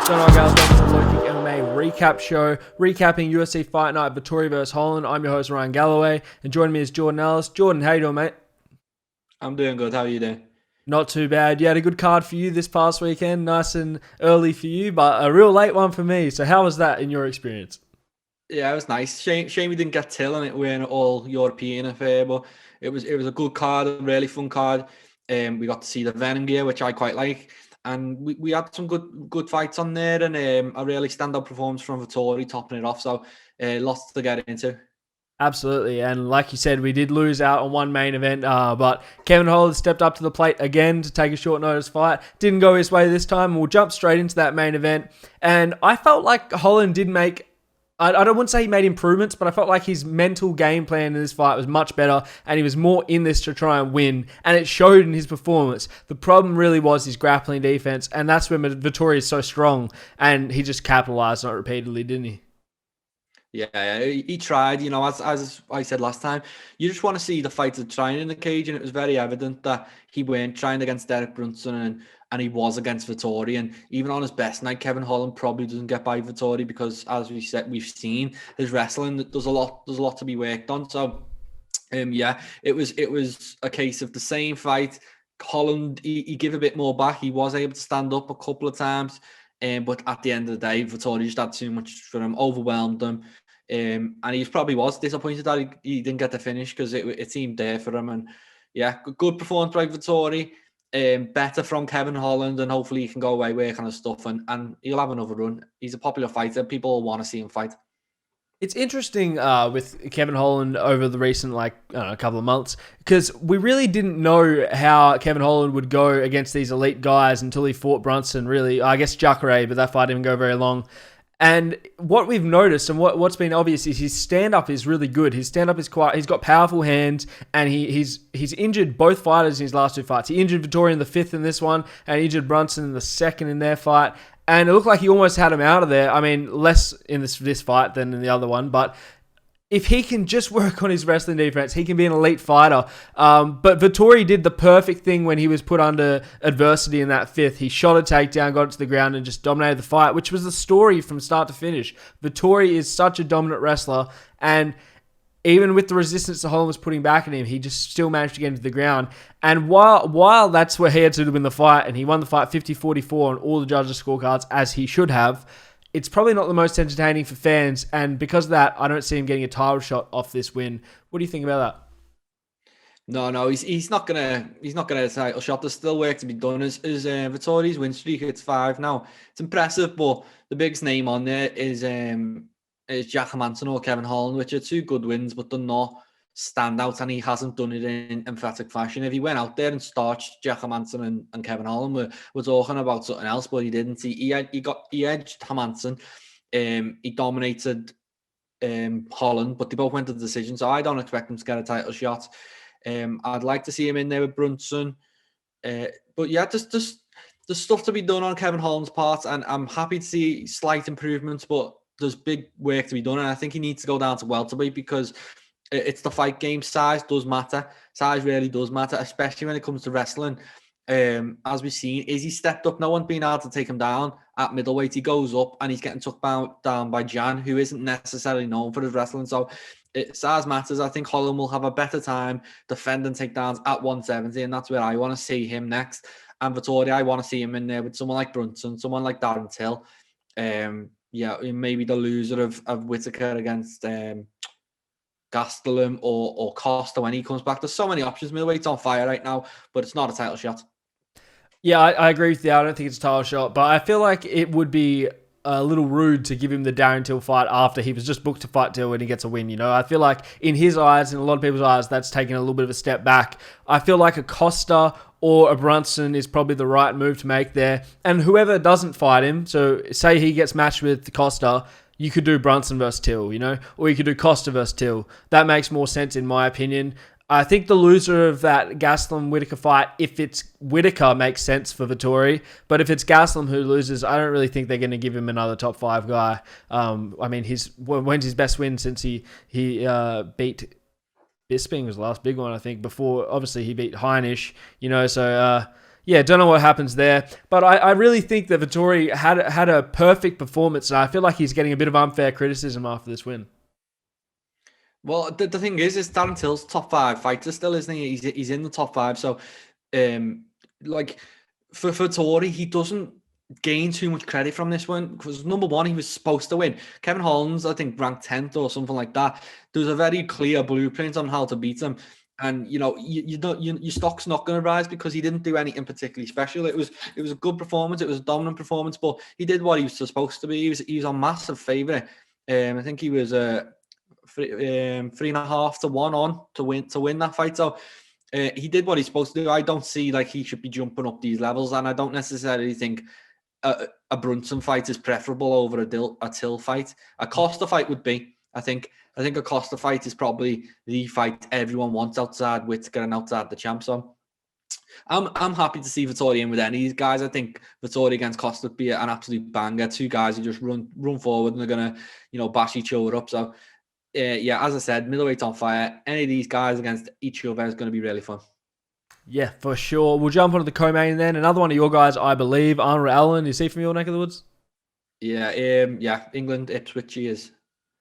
What's going on, guys? Welcome to the LowKick MMA recap show, recapping UFC Fight Night, Vettori vs. Holland. I'm your host, Ryan Galloway, and joining me is Jordan Ellis. Jordan, how you doing, mate? I'm doing good. How are you doing? Not too bad. You had a good card for you this past weekend, nice and early for you, but a real late one for me. So how was that in your experience? Yeah, it was nice. Shame we didn't get Till and it were an all European affair, but it was a good card, a really fun card. We got to see the Venom gear, which I quite like, and we had some good fights on there, and a really standout performance from Vettori topping it off. So lots to get into. Absolutely, and like you said, we did lose out on one main event, but Kevin Holland stepped up to the plate again to take a short notice fight. Didn't go his way this time. We'll jump straight into that main event, and I felt like Holland did make, I don't want to say he made improvements, but I felt like his mental game plan in this fight was much better, and he was more in this to try and win, and it showed in his performance. The problem really was his grappling defense, and that's where Vettori is so strong, and he just capitalized on it repeatedly, didn't he? Yeah, he tried. You know, as I said last time, you just want to see the fighter trying in the cage, and it was very evident that he weren't trying against Derek Brunson, and he was against Vettori. And even on his best night, Kevin Holland probably doesn't get by Vettori because, as we've seen his wrestling. There's a lot to be worked on. So, yeah, it was a case of the same fight. Holland, he gave a bit more back. He was able to stand up a couple of times. But at the end of the day, Vettori just had too much for him, overwhelmed him. And he probably was disappointed that he didn't get the finish because it seemed there for him. And yeah, good performance by Vettori. Better from Kevin Holland, and hopefully he can go away working on his stuff and he'll have another run. He's a popular fighter. People want to see him fight. It's interesting with Kevin Holland over the recent, couple of months, because we really didn't know how Kevin Holland would go against these elite guys until he fought Brunson, really. I guess Jacare, but that fight didn't go very long. And what we've noticed and what's been obvious is his stand-up is really good. His stand-up is he's got powerful hands, and he's injured both fighters in his last two fights. He injured Vettori in the fifth in this one, and he injured Brunson in the second in their fight. And it looked like he almost had him out of there. I mean, less in this fight than in the other one. But if he can just work on his wrestling defense, he can be an elite fighter. But Vettori did the perfect thing when he was put under adversity in that fifth. He shot a takedown, got it to the ground, and just dominated the fight, which was the story from start to finish. Vettori is such a dominant wrestler, and even with the resistance that Holland was putting back at him, he just still managed to get into the ground. And while that's where he had to win the fight, and he won the fight 50-44 on all the judges' scorecards, as he should have, it's probably not the most entertaining for fans. And because of that, I don't see him getting a title shot off this win. What do you think about that? No, he's not gonna get a title shot. There's still work to be done. As Vettori's win streak, it's 5 now. It's impressive, but the biggest name on there is Jack Hermansson or Kevin Holland, which are two good wins, but they're not standout, and he hasn't done it in emphatic fashion. If he went out there and starched Jack Hermansson and Kevin Holland, we're talking about something else, but he didn't. He edged Hermansson. He dominated Holland, but they both went to the decision, so I don't expect him to get a title shot. I'd like to see him in there with Brunson. But yeah, there's stuff to be done on Kevin Holland's part, and I'm happy to see slight improvements, but there's big work to be done, and I think he needs to go down to welterweight because it's the fight game. Size does matter. Size really does matter, especially when it comes to wrestling. As we've seen, Izzy stepped up. No one's been able to take him down at middleweight. He goes up and he's getting took down by Jan, who isn't necessarily known for his wrestling. So size matters. I think Holland will have a better time defending takedowns at 170, and that's where I want to see him next. And Vettori, I want to see him in there with someone like Brunson, someone like Darren Till. Yeah, maybe the loser of Whittaker against Gastelum or Costa when he comes back. There's so many options. Middleweight's on fire right now, but it's not a title shot. Yeah, I agree with you. I don't think it's a title shot, but I feel like it would be a little rude to give him the Darren Till fight after he was just booked to fight Till and he gets a win. You know, I feel like in his eyes and a lot of people's eyes, that's taken a little bit of a step back. I feel like a Costa or a Brunson is probably the right move to make there. And whoever doesn't fight him, so say he gets matched with Costa, you could do Brunson versus Till, you know, or you could do Costa versus Till. That makes more sense in my opinion. I think the loser of that Gastelum-Whittaker fight, if it's Whittaker, makes sense for Vettori. But if it's Gastelum who loses, I don't really think they're going to give him another top 5 guy. I mean, when's his best win since he beat Bisping was the last big one, I think. Before, obviously, he beat Heinisch, you know, so Yeah, don't know what happens there, but I really think that Vettori had a perfect performance, and I feel like he's getting a bit of unfair criticism after this win. Well, the thing is Darren Till's top 5 fighter still, isn't he? He's in the top 5, so like for Vettori, he doesn't gain too much credit from this one because number one, he was supposed to win. Kevin Holland's, I think, ranked 10th or something like that. There's a very clear blueprint on how to beat him. And your stock's not going to rise because he didn't do anything particularly special. It was a good performance. It was a dominant performance, but he did what he was supposed to be. He was a massive favourite. I think he was 3.5 to 1 on to win that fight. So he did what he's supposed to do. I don't see like he should be jumping up these levels, and I don't necessarily think a Brunson fight is preferable over a Till fight. A Costa fight would be. I think a Costa fight is probably the fight everyone wants outside Whittaker and outside the champ. So I'm happy to see Vettori in with any of these guys. I think Vettori against Costa would be an absolute banger. Two guys who just run forward and they're gonna bash each other up. So yeah, as I said, middleweight's on fire. Any of these guys against each other is going to be really fun. Yeah, for sure. We'll jump onto the co-main then. Another one of your guys, I believe, Arnold Allen. Is he from your neck of the woods? Yeah, England, Ipswich he is.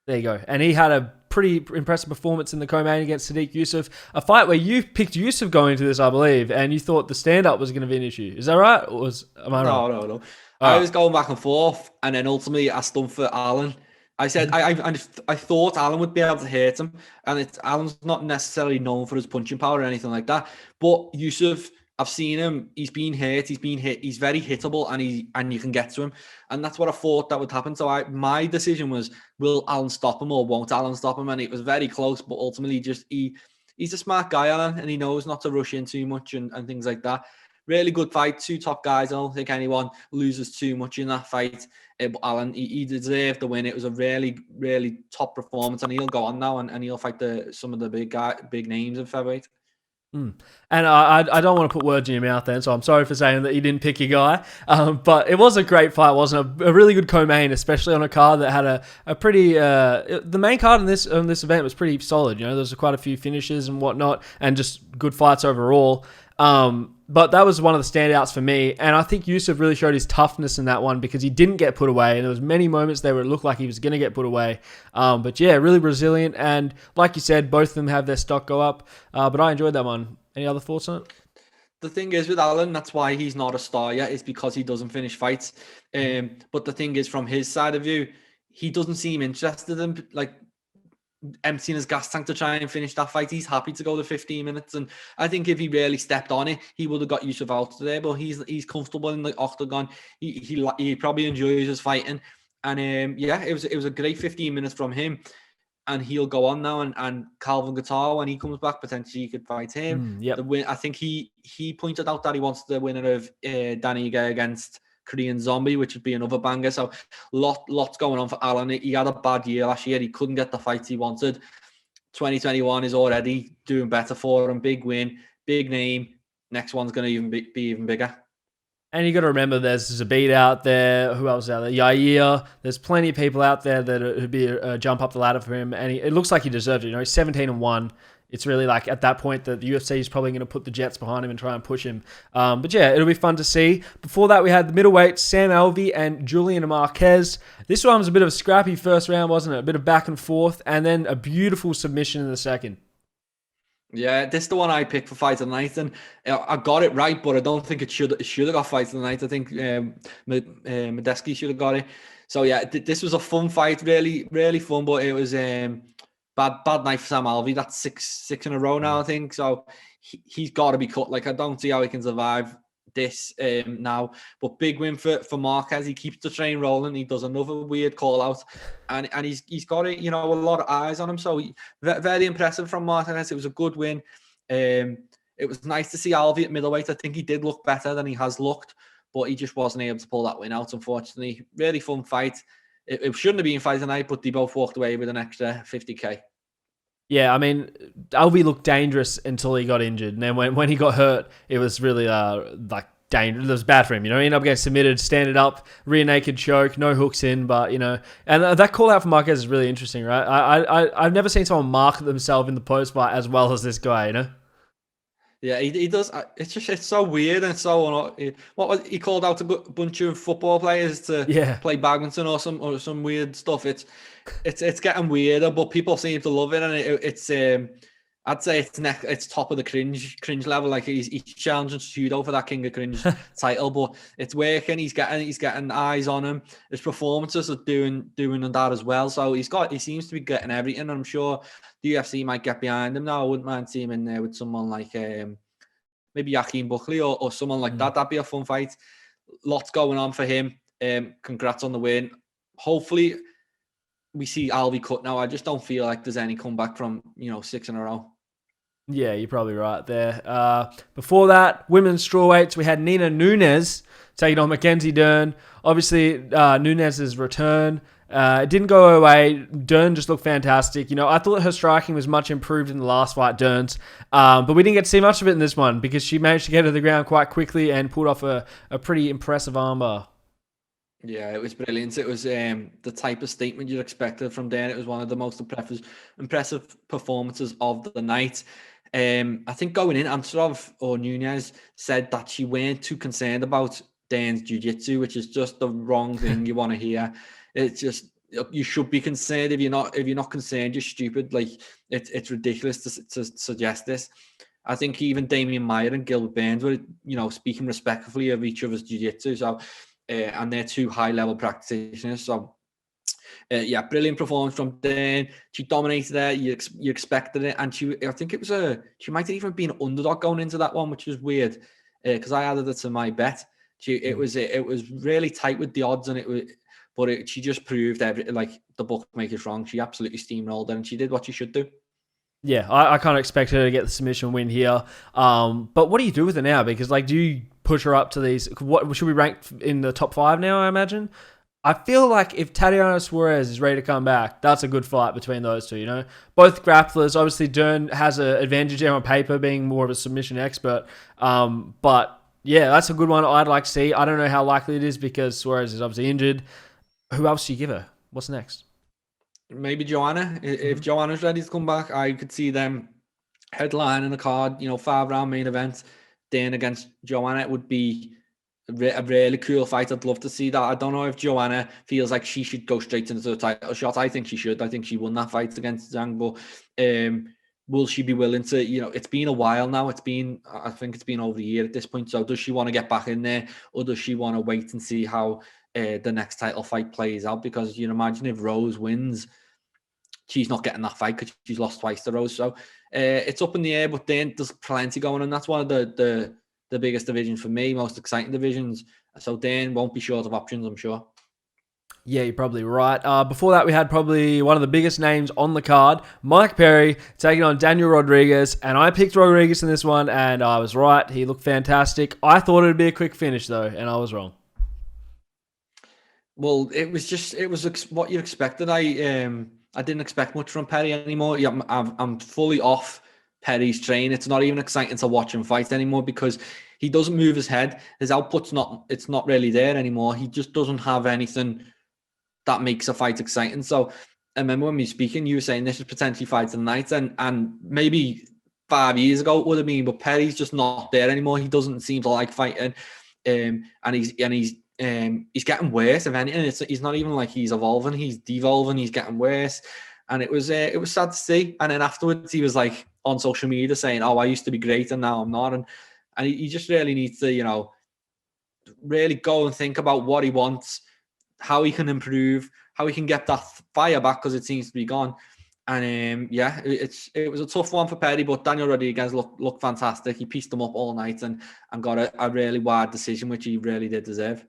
There you go. And he had a pretty impressive performance in the co-main against Sodiq Yusuff. A fight where you picked Yusuff going into this, I believe, and you thought the stand-up was going to be an issue. Is that right? Or am I wrong? No. I was going back and forth, and then ultimately I stumped for Allen. I said I thought Allen would be able to hurt him, and Allen's not necessarily known for his punching power or anything like that. But Yusuff, I've seen him. He's been hurt. He's been hit. He's very hittable, and you can get to him, and that's what I thought that would happen. So my decision was, will Allen stop him or won't Allen stop him? And it was very close, but ultimately he's a smart guy, Allen, and he knows not to rush in too much and things like that. Really good fight, two top guys. I don't think anyone loses too much in that fight. But Allen, he deserved the win. It was a really, really top performance, and he'll go on now and he'll fight some of the big names in featherweight. And I don't want to put words in your mouth then, so I'm sorry for saying that you didn't pick your guy. But it was a great fight, wasn't it? A really good co-main, especially on a card that had a pretty... the main card in this event was pretty solid. There was quite a few finishes and whatnot, and just good fights overall. But that was one of the standouts for me, and I think Yusuff really showed his toughness in that one because he didn't get put away, and there was many moments there where it looked like he was going to get put away. But yeah, really resilient, and like you said, both of them have their stock go up. But I enjoyed that one. Any other thoughts on it? The thing is with Allen, that's why he's not a star yet, is because he doesn't finish fights. But the thing is, from his side of view, he doesn't seem interested in emptying his gas tank to try and finish that fight. He's happy to go to 15 minutes, and I think if he really stepped on it, he would have got Yusuff out today. But he's comfortable in the octagon. He probably enjoys his fighting, and it was a great 15 minutes from him. And he'll go on now, and Calvin Guitar, when he comes back, potentially he could fight him. The win, I think he pointed out that he wants the winner of Danny Gay against Korean Zombie, which would be another banger. So lots going on for Allen. He had a bad year last year. He couldn't get the fights he wanted. 2021 is already doing better for him. Big win, big name. Next one's going to be even bigger. And you got to remember, there's Zabit out there. Who else is out there? Yair. There's plenty of people out there that would be a jump up the ladder for him, and it looks like he deserved it. He's 17-1. It's really like at that point that the UFC is probably going to put the Jets behind him and try and push him. But yeah, it'll be fun to see. Before that, we had the middleweight, Sam Alvey and Julian Marquez. This one was a bit of a scrappy first round, wasn't it? A bit of back and forth, and then a beautiful submission in the second. Yeah, this is the one I picked for Fight of the Night, and I got it right, but I don't think it should have got Fight of the Night. I think Medeski should have got it. So yeah, this was a fun fight, really, really fun, but it was bad night for Sam Alvey. That's six in a row now, I think. So he's got to be cut. I don't see how he can survive this now. But big win for Marquez. He keeps the train rolling. He does another weird call out, and he's got it. A lot of eyes on him. So very impressive from Marquez. It was a good win. It was nice to see Alvey at middleweight. I think he did look better than he has looked, but he just wasn't able to pull that win out, unfortunately. Really fun fight. It shouldn't have been Fight tonight, but they both walked away with an extra 50k. Yeah, I mean, Alvey looked dangerous until he got injured. And then when he got hurt, it was really dangerous. It was bad for him. He ended up getting submitted, standing up, rear naked choke, no hooks in. But, and that call out for Marquez is really interesting, right? I've never seen someone market themselves in the post fight as well as this guy, Yeah, he does. It's so weird and what was he called out a bunch of football players to Yeah. play badminton or some weird stuff. It's getting weirder, but people seem to love it, and it's I'd say it's top of the cringe level. Like he's challenging Pseudo for that King of Cringe title, but it's working. He's getting eyes on him. His performances are doing that as well. So he seems to be getting everything. And I'm sure the UFC might get behind him now. I wouldn't mind seeing him in there with someone like maybe Joaquin Buckley or someone like that. That'd be a fun fight. Lots going on for him. Congrats on the win. Hopefully we see Alvey cut now. I just don't feel like there's any comeback from 6 in a row. Yeah, you're probably right there. Before that, women's strawweights, we had Nina Nunes taking on Mackenzie Dern. Obviously, Nunes' return. It didn't go away. Dern just looked fantastic. I thought her striking was much improved in the last fight, Dern's. But we didn't get to see much of it in this one because she managed to get to the ground quite quickly and pulled off a pretty impressive armbar. Yeah, it was brilliant. It was the type of statement you'd expected from Dern. It was one of the most impressive performances of the night. I think going in, Antonov or Nunes said that she weren't too concerned about Dern's jiu-jitsu, which is just the wrong thing you want to hear. It's just, you should be concerned. If you're not concerned, you're stupid. Like it's ridiculous to suggest this. I think even Damian Maia and Gilbert Burns were, speaking respectfully of each other's jiu-jitsu. So, and they're two high-level practitioners. So, brilliant performance from Dern. She dominated there. You expected it, and she might have even been an underdog going into that one, which is weird because I added it to my bet. It was really tight with the odds, and she just proved like the bookmakers wrong. She absolutely steamrolled it, and she did what she should do. Yeah, I kind of expect her to get the submission win here. But what do you do with it now? Because do you push her up to these? What should we rank in the top 5 now? I imagine. I feel like if Tatiana Suarez is ready to come back, that's a good fight between those two. Both grapplers. Obviously, Dern has an advantage there on paper, being more of a submission expert. But yeah, that's a good one. I'd like to see. I don't know how likely it is because Suarez is obviously injured. Who else do you give her? What's next? Maybe Joanna. If Joanna's ready to come back, I could see them headlining the card. 5-round main event. Dern against Joanna. It would be a really cool fight. I'd love to see that. I don't know if Joanna feels like she should go straight into the title shot. I think she should. I think she won that fight against Zhang, but will she be willing to, it's been a while now. I think it's been over a year at this point. So does she want to get back in there, or does she want to wait and see how the next title fight plays out? Because you can imagine if Rose wins, she's not getting that fight because she's lost twice to Rose. So it's up in the air, but then there's plenty going on. That's one of the biggest divisions for me, most exciting divisions. So Dan won't be short of options, I'm sure. Yeah, you're probably right. Before that, we had probably one of the biggest names on the card, Mike Perry, taking on Daniel Rodriguez. And I picked Rodriguez in this one, and I was right. He looked fantastic. I thought it would be a quick finish, though, and I was wrong. Well, it was what you expected. I didn't expect much from Perry anymore. Yeah, I'm fully off Perry's train. It's not even exciting to watch him fight anymore because he doesn't move his head. His output's not really there anymore. He just doesn't have anything that makes a fight exciting. So I remember when we were speaking, you were saying this is potentially fight of the night, and maybe 5 years ago it would have been, but Perry's just not there anymore. He doesn't seem to like fighting, and he's getting worse. If anything, he's not even like he's evolving; he's devolving. He's getting worse, and it was sad to see. And then afterwards, he was like on social media saying, "Oh, I used to be great, and now I'm not." And he just really needs to, really go and think about what he wants, how he can improve, how he can get that fire back because it seems to be gone. And it was a tough one for Perry, but Daniel Rodriguez looked fantastic. He pieced them up all night and got a really wide decision, which he really did deserve.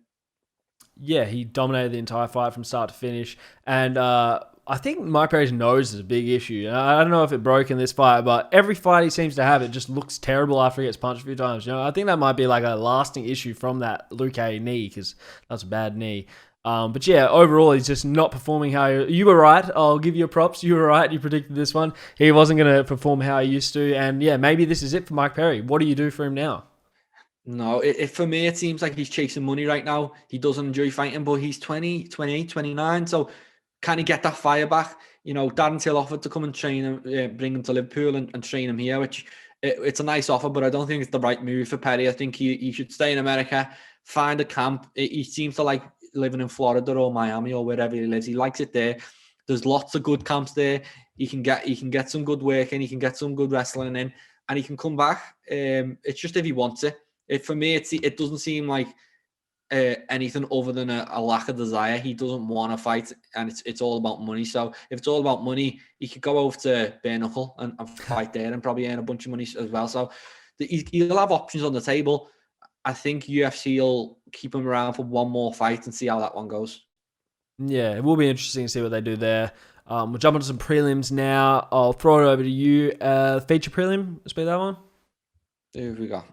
Yeah, he dominated the entire fight from start to finish. And I think Mike Perry's nose is a big issue. I don't know if it broke in this fight, but every fight he seems to have, it just looks terrible after he gets punched a few times. I think that might be like a lasting issue from that LowKick knee because that's a bad knee. But yeah, overall, he's just not performing how you were right. I'll give you props. You were right. You predicted this one. He wasn't going to perform how he used to. And yeah, maybe this is it for Mike Perry. What do you do for him now? No, for me, it seems like he's chasing money right now. He doesn't enjoy fighting, but he's 20, 28, 29. So can he get that fire back? Darren Till offered to come and train him, bring him to Liverpool and train him here, which it's a nice offer, but I don't think it's the right move for Perry. I think he should stay in America, find a camp. He seems to like living in Florida or Miami or wherever he lives. He likes it there. There's lots of good camps there. He can get some good work in. He can get some good wrestling in, and he can come back. It's just if he wants it. For me, it doesn't seem like anything other than a lack of desire. He doesn't want to fight, and it's all about money. So if it's all about money, he could go over to bare knuckle and fight there and probably earn a bunch of money as well. So he'll have options on the table. I think UFC will keep him around for one more fight and see how that one goes. Yeah, it will be interesting to see what they do there. We'll jump into some prelims now. I'll throw it over to you. Feature prelim, let's be that one. Who have we got?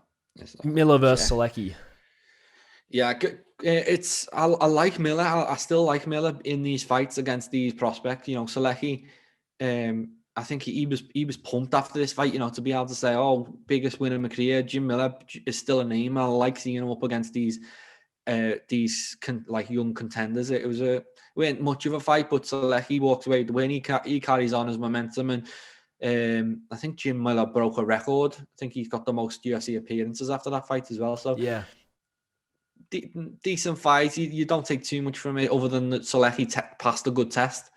Miller versus Sodiq. Yeah, I like Miller. I still like Miller in these fights against these prospects. You know, Sodiq, I think he was pumped after this fight. You know, to be able to say, "Oh, biggest win in my career." Jim Miller is still a name. I like seeing him up against these young contenders. It wasn't much of a fight, but Sodiq walks away with the win. He carries on his momentum, and I think Jim Miller broke a record. I think he's got the most UFC appearances after that fight as well. So yeah. Decent fight. You don't take too much from it other than that Sodiq passed a good test.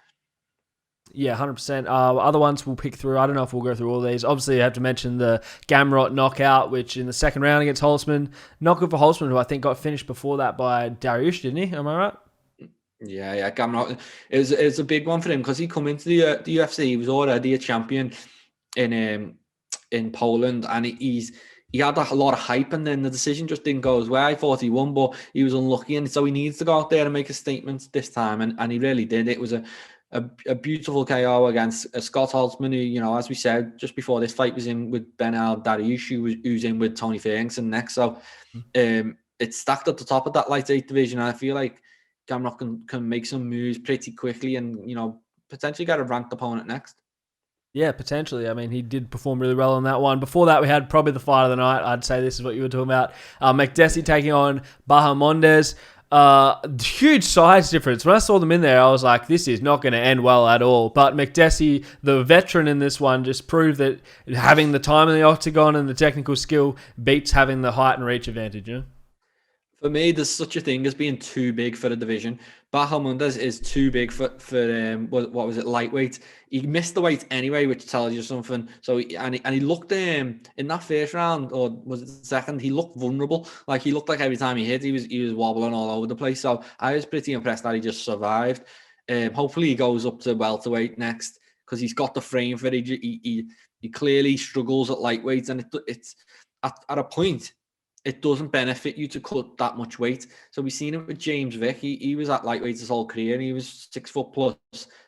Yeah, 100%. Other ones we'll pick through. I don't know if we'll go through all these. Obviously, I have to mention the Gamrot knockout, which in the second round against Holtzman. Not good for Holtzman, who I think got finished before that by Dariush, didn't he? Am I right? Yeah, Gamrot. It was a big one for him because he come into the UFC. He was already a champion in Poland, and he had a lot of hype, and then the decision just didn't go his way. I thought he won, but he was unlucky, and so he needs to go out there and make a statement this time, and he really did. It was a beautiful KO against Scott Holtzman, who, you know, as we said just before this fight, was in with Benal Dariush, who's in with Tony Ferguson next. So it's stacked at the top of that lightweight division, and I feel like Gamrot can make some moves pretty quickly, and, you know, potentially get a ranked opponent next. Yeah, potentially. I mean, he did perform really well on that one. Before that, we had probably the fight of the night. I'd say this is what you were talking about. McDessie taking on Bahamondes. Huge size difference. When I saw them in there, I was like, this is not going to end well at all. But McDessie, the veteran in this one, just proved that having the time in the octagon and the technical skill beats having the height and reach advantage. You know? For me, there's such a thing as being too big for the division. Bahamondes is too big for what was it, lightweight. He missed the weight anyway, which tells you something. So he looked in that first round, or was it the second? He looked vulnerable. Like, he looked like every time he hit, he was wobbling all over the place. So I was pretty impressed that he just survived. Hopefully he goes up to welterweight next, because he's got the frame for it. He clearly struggles at lightweight, and it's at a point, it doesn't benefit you to cut that much weight. So we've seen it with James Vick. He was at lightweight his whole career, and he was 6 foot plus,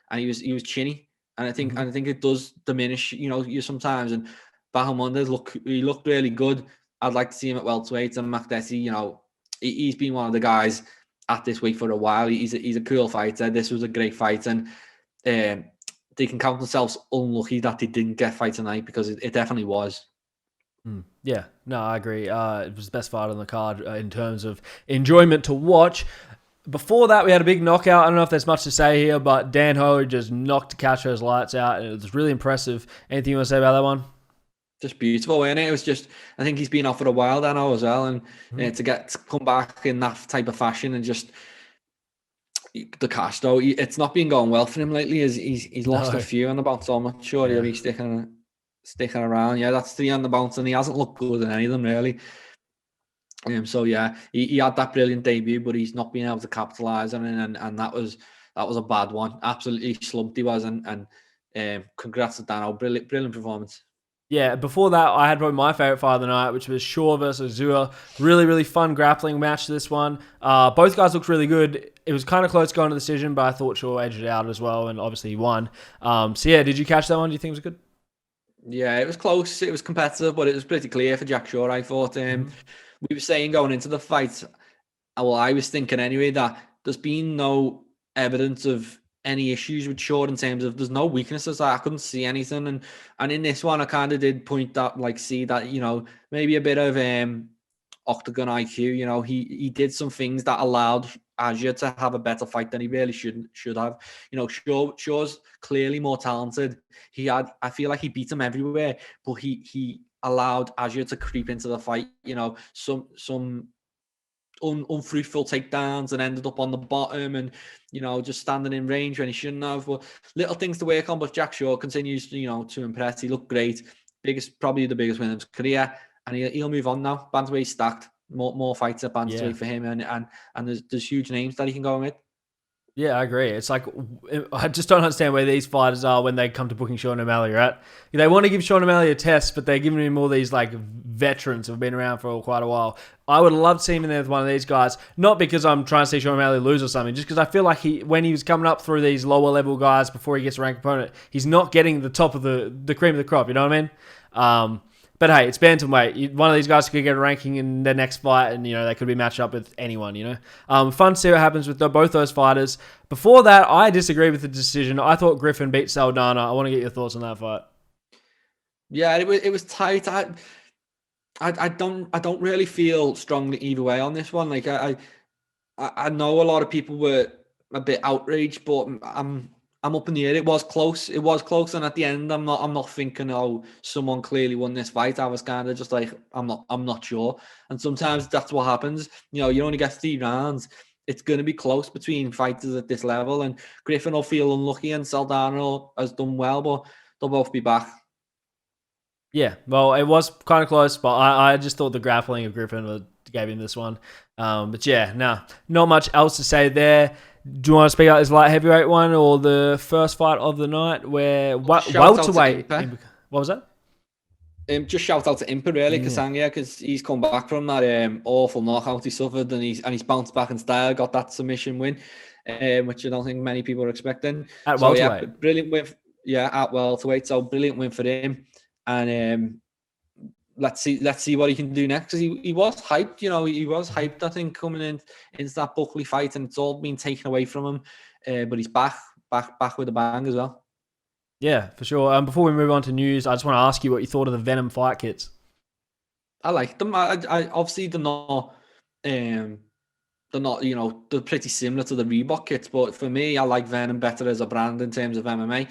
and he was chinny. And I think it does diminish, you know, you sometimes. And Bahamondes looked really good. I'd like to see him at welterweight. And McDessie, you know, he's been one of the guys at this weight for a while. He's a cool fighter. This was a great fight, and they can count themselves unlucky that they didn't get fight tonight, because it definitely was. Yeah, no, I agree. It was the best fight on the card in terms of enjoyment to watch. Before that, we had a big knockout. I don't know if there's much to say here, but Dan Ho just knocked Castro's lights out, and it was really impressive. Anything you want to say about that one? Just beautiful, isn't it? It was just, I think he's been off for a while, Dan Ho, as well, and to come back in that type of fashion, and just the Castro, it's not been going well for him lately. He's lost a few on the bounce, so I'm not sure he'll be sticking around. Yeah, that's 3 on the bounce, and he hasn't looked good in any of them, really. So yeah, he had that brilliant debut, but he's not been able to capitalise on it, and that was a bad one. Absolutely slumped he was, and congrats to Dano, brilliant performance. Yeah, before that, I had probably my favourite fight of the night, which was Shaw versus Zua. Really, really fun grappling match, this one. Both guys looked really good. It was kind of close going to the decision, but I thought Shaw edged it out as well, and obviously he won. So yeah, did you catch that one? Do you think it was good? Yeah, it was close. It was competitive, but it was pretty clear for Jack Shaw, I thought. We were saying going into the fight, well, I was thinking anyway, that there's been no evidence of any issues with Shaw in terms of, there's no weaknesses. I couldn't see anything. And in this one, I kind of did point out, see that, you know, maybe a bit of octagon IQ. You know, he did some things that allowed Asia to have a better fight than he really should have. You know, Shaw's clearly more talented. I feel like he beat him everywhere, but he allowed Azure to creep into the fight. Some unfruitful takedowns and ended up on the bottom and, just standing in range when he shouldn't have. But little things to work on. But Jack Shaw continues, to impress. He looked great. Probably the biggest win of his career. And he'll move on now. Bantamweight stacked. More fights at bantamweight for him. And there's huge names that he can go with. Yeah, I agree. It's like, I just don't understand where these fighters are when they come to booking Sean O'Malley, right? They want to give Sean O'Malley a test, but they're giving him all these like veterans who have been around for quite a while. I would love to see him in there with one of these guys, not because I'm trying to see Sean O'Malley lose or something, just because I feel like when he was coming up through these lower level guys before he gets a ranked opponent, he's not getting the top of the cream of the crop, you know what I mean? But hey, it's bantamweight. One of these guys could get a ranking in their next fight, and they could be matched up with anyone. Fun to see what happens with both those fighters. Before that, I disagree with the decision. I thought Griffin beat Saldana. I want to get your thoughts on that fight. Yeah, it was tight. I don't really feel strongly either way on this one. Like I know a lot of people were a bit outraged, but I'm up in the air. It was close, and at the end, I'm not thinking, oh, someone clearly won this fight. I was kind of just like, I'm not sure. And sometimes that's what happens. You only get 3 rounds. It's going to be close between fighters at this level, and Griffin will feel unlucky, and Saldana has done well, but they'll both be back. Yeah, well, it was kind of close, but I just thought the grappling of Griffin gave him this one. But yeah, not much else to say there. Do you want to speak out this light heavyweight one or the first fight of the night where welterweight? What was that? Just shout out to Impa really, Kasanga, because he's come back from that awful knockout he suffered, and he's bounced back in style, got that submission win, which I don't think many people are expecting. At welterweight, yeah, brilliant win. At welterweight, so brilliant win for him, and let's see what he can do next, because he was hyped. He was hyped, I think, coming into that Buckley fight, and it's all been taken away from him. But he's back with a bang as well. Yeah, for sure. Before we move on to news, I just want to ask you what you thought of the Venom fight kits. I like them. I obviously they're not they're pretty similar to the Reebok kits, but for me, I like Venom better as a brand in terms of MMA.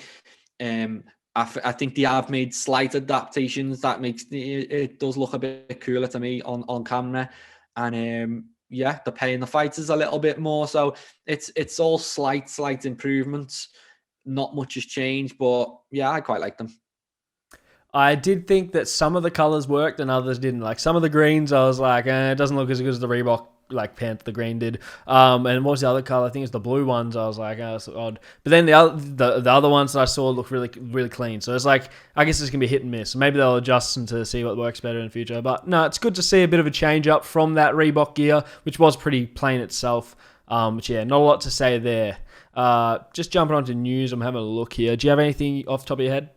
I think they have made slight adaptations that makes it does look a bit cooler to me on camera, and they're paying the fighters a little bit more, so it's all slight improvements. Not much has changed, but yeah, I quite like them. I did think that some of the colors worked and others didn't. Like some of the greens, I was like, it doesn't look as good as the Reebok pant the green did. And what was the other color? I think it's the blue ones. I was like, that's odd. But then the other ones that I saw look really, really clean. So it's like, I guess it's gonna be hit and miss. Maybe they'll adjust them to see what works better in the future. But no, it's good to see a bit of a change up from that Reebok gear, which was pretty plain itself. But yeah, not a lot to say there. Just jumping onto news, I'm having a look here. Do you have anything off the top of your head?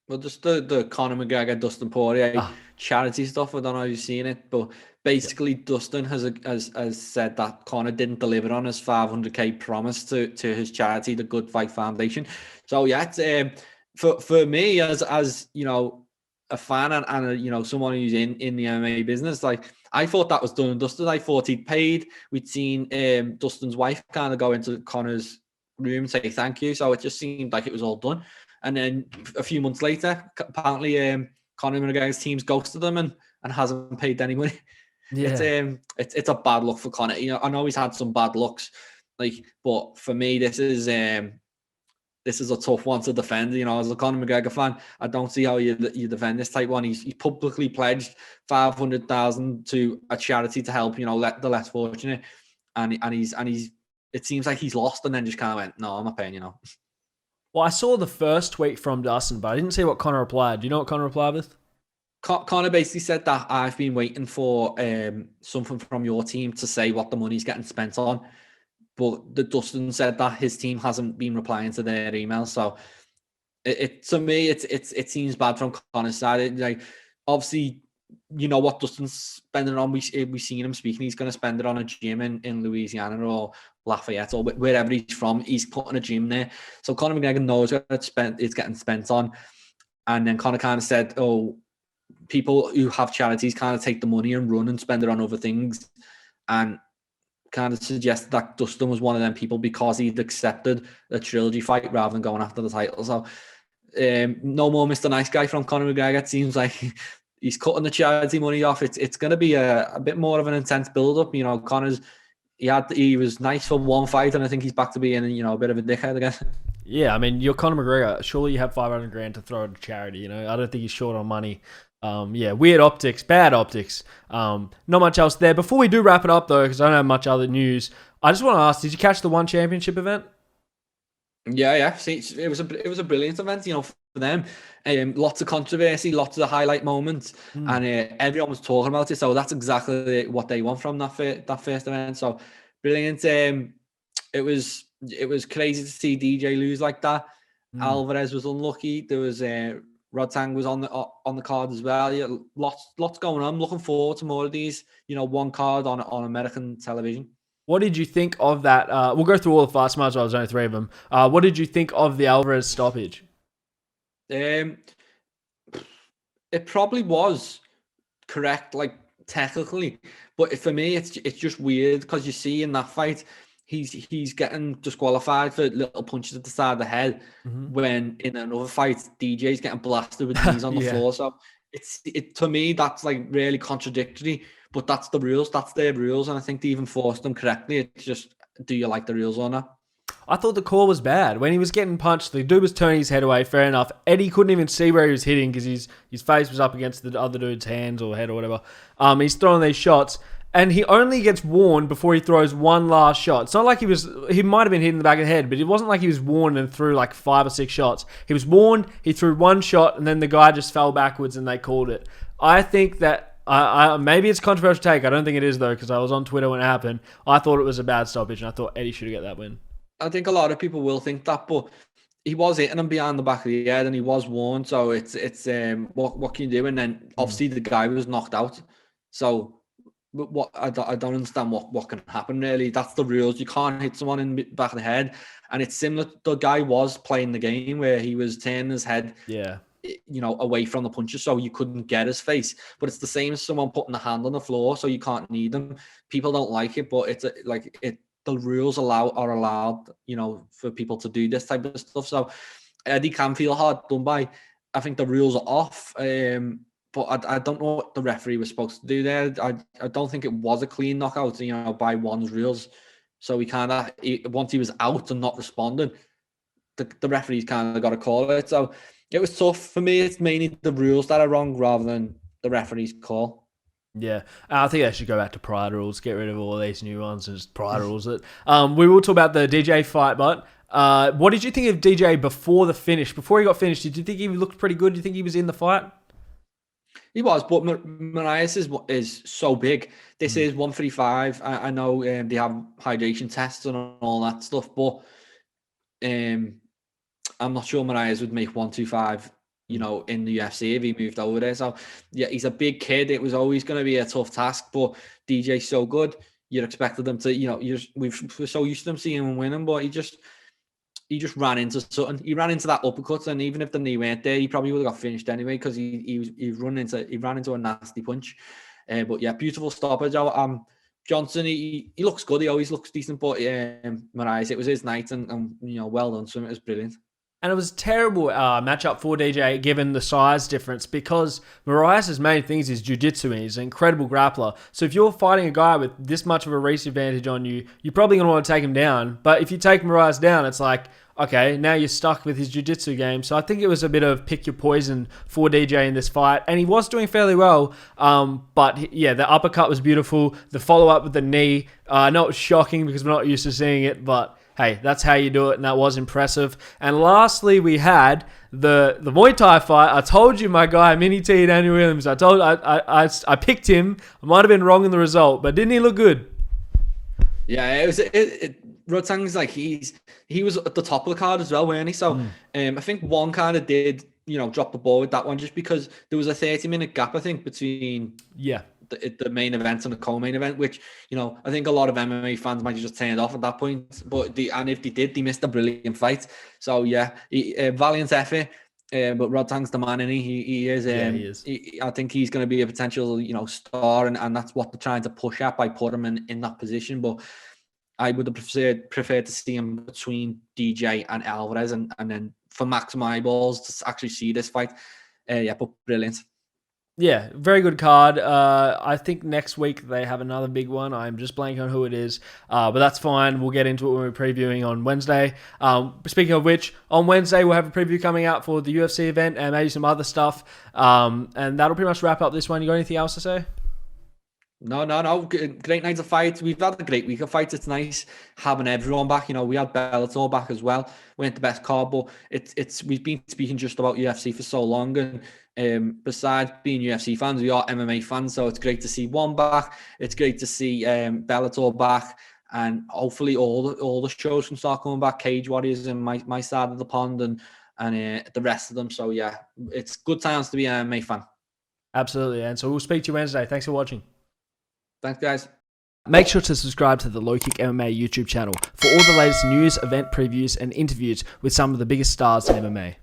Well, just the Conor McGregor, Dustin Poirier charity stuff. I don't know if you've seen it, but basically Dustin has said that Conor didn't deliver on his 500k promise to his charity, the Good Fight Foundation. So yeah, it's, for me as a fan and someone who's in the MMA business, like I thought that was done and dusted. I thought he'd paid. We'd seen Dustin's wife kind of go into Conor's room and say thank you. So it just seemed like it was all done. And then a few months later, apparently Conor McGregor's team's ghosted him and hasn't paid any money. Yeah. It's a bad look for Conor. I know he's had some bad looks, but for me this is a tough one to defend. As a Conor McGregor fan, I don't see how you defend this type one. He publicly pledged $500,000 to a charity to help the less fortunate, and he's it seems like he's lost and then just kind of went, no, I'm not paying. Well, I saw the first tweet from Dustin, but I didn't see what Conor replied. Do you know what Conor replied with? Conor basically said that I've been waiting for something from your team to say what the money's getting spent on. But Dustin said that his team hasn't been replying to their emails. So to me, it seems bad from Conor's side. Obviously, what Dustin's spending on. We've seen him speaking. He's going to spend it on a gym in Louisiana or Lafayette or wherever he's from. He's putting a gym there. So Conor McGregor knows what it's getting spent on. And then Conor kind of said, "Oh, people who have charities kind of take the money and run and spend it on other things," and kind of suggested that Dustin was one of them people because he'd accepted a trilogy fight rather than going after the title. So no more Mr. Nice Guy from Conor McGregor. It seems like he's cutting the charity money off. It's going to be a bit more of an intense build-up. You know, Connor's he was nice for one fight, and I think he's back to being, you know, a bit of a dickhead again. Yeah, I mean, you're Conor McGregor. Surely you have 500 grand to throw at a charity. You know, I don't think he's short on money. Yeah, weird optics, bad optics. Not much else there. Before we do wrap it up though, because I don't have much other news, I just want to ask: did you catch the One Championship event? Yeah. See, it was a brilliant event, you know, for them. Lots of controversy, lots of highlight moments, and everyone was talking about it. So that's exactly what they want from that first event. So brilliant. It was crazy to see DJ lose like that. Alvarez was unlucky. There was Rodtang was on the card as well. Yeah, lots going on. I'm looking forward to more of these. You know, one card on American television. What did you think of that? We'll go through all the fights. Might as well. There's only 3 of them. What did you think of the Alvarez stoppage? It probably was correct, like technically, but for me, it's just weird because you see in that fight, he's getting disqualified for little punches at the side of the head, when in another fight, DJ's getting blasted with knees on the floor. So it to me, that's like really contradictory. But that's the rules. That's their rules, and I think they even forced them correctly. It's just, do you like the rules or not? I thought the call was bad. When he was getting punched, the dude was turning his head away, fair enough. Eddie couldn't even see where he was hitting because his face was up against the other dude's hands or head or whatever. He's throwing these shots, and he only gets warned before he throws one last shot. It's not like he might have been hit in the back of the head, but it wasn't like he was warned and threw like 5 or 6 shots. He was warned, he threw one shot, and then the guy just fell backwards and they called it. I think that maybe it's a controversial take. I don't think it is though, because I was on Twitter when it happened. I thought it was a bad stoppage, and I thought Eddie should get that win. I think a lot of people will think that, but he was hitting him behind the back of the head, and he was warned. So it's what can you do? And then obviously the guy was knocked out. So what I don't understand what can happen really. That's the rules. You can't hit someone in the back of the head, and it's similar. The guy was playing the game where he was turning his head. Yeah. You know, away from the punches, so you couldn't get his face. But it's the same as someone putting a hand on the floor, so you can't need them. People don't like it, but it's the rules are allowed, you know, for people to do this type of stuff. So Eddie can feel hard done by. I think the rules are off, but I don't know what the referee was supposed to do there. I don't think it was a clean knockout, you know, by one's rules. So he kind of, once he was out and not responding, the referee's kind of got to call it. So it was tough. For me, it's mainly the rules that are wrong rather than the referee's call. Yeah, I think they should go back to Pride rules, get rid of all these new ones and just Pride rules it. We will talk about the DJ fight, but what did you think of DJ before the finish? Before he got finished, did you think he looked pretty good? Do you think he was in the fight? He was, but Marias is so big. This is 135. I know they have hydration tests and all that stuff, but I'm not sure Marias would make 125, you know, in the UFC if he moved over there. So, yeah, he's a big kid. It was always going to be a tough task, but DJ's so good. You'd expected them to, you know, we're so used to them seeing him winning, but he just ran into something. He ran into that uppercut, and even if the knee weren't there, he probably would have got finished anyway because he ran into a nasty punch. But yeah, beautiful stoppage. Johnson, he looks good. He always looks decent, but Marias, it was his night, and you know, well done to him. It was brilliant. And it was a terrible matchup for DJ given the size difference because Marias' main thing is his jiu-jitsu, and he's an incredible grappler. So if you're fighting a guy with this much of a reach advantage on you, you're probably going to want to take him down. But if you take Marias down, it's like, okay, now you're stuck with his jiu-jitsu game. So I think it was a bit of pick your poison for DJ in this fight. And he was doing fairly well. But yeah, the uppercut was beautiful. The follow-up with the knee, I know it was shocking because we're not used to seeing it, but hey, that's how you do it, and that was impressive. And lastly, we had the Muay Thai fight. I told you, my guy, Mini T, Daniel Williams. I picked him. I might have been wrong in the result, but didn't he look good? Yeah, it was. Rodtang's like he was at the top of the card as well, weren't he? So I think one kind of did, you know, drop the ball with that one just because there was a 30-minute gap, I think, between the main event and the co-main event, which, you know, I think a lot of MMA fans might have just turned off at that point. But if they did, they missed a brilliant fight. So yeah, valiant effort. But Rodtang's the man, and he is. He is. I think he's going to be a potential, you know, star, and that's what they're trying to push at by putting him in that position. But I would have preferred to see him between DJ and Alvarez, and then for maximum eyeballs to actually see this fight. But brilliant. Yeah, very good card. I think next week they have another big one. I'm just blanking on who it is, but that's fine. We'll get into it when we're previewing on Wednesday. Speaking of which, on Wednesday we'll have a preview coming out for the UFC event and maybe some other stuff. And that'll pretty much wrap up this one. You got anything else to say? No. Great night of fights. We've had a great week of fights. It's nice having everyone back. You know, we had Bellator back as well. We weren't the best card, but we've been speaking just about UFC for so long, and besides being UFC fans, we are MMA fans. So it's great to see one back. It's great to see Bellator back, and hopefully all the shows can start coming back. Cage Warriors and my side of the pond, and the rest of them. So yeah, it's good times to be an MMA fan. Absolutely, and so we'll speak to you Wednesday. Thanks for watching. Thanks, guys. Make sure to subscribe to the LowKick MMA YouTube channel for all the latest news, event previews, and interviews with some of the biggest stars in MMA.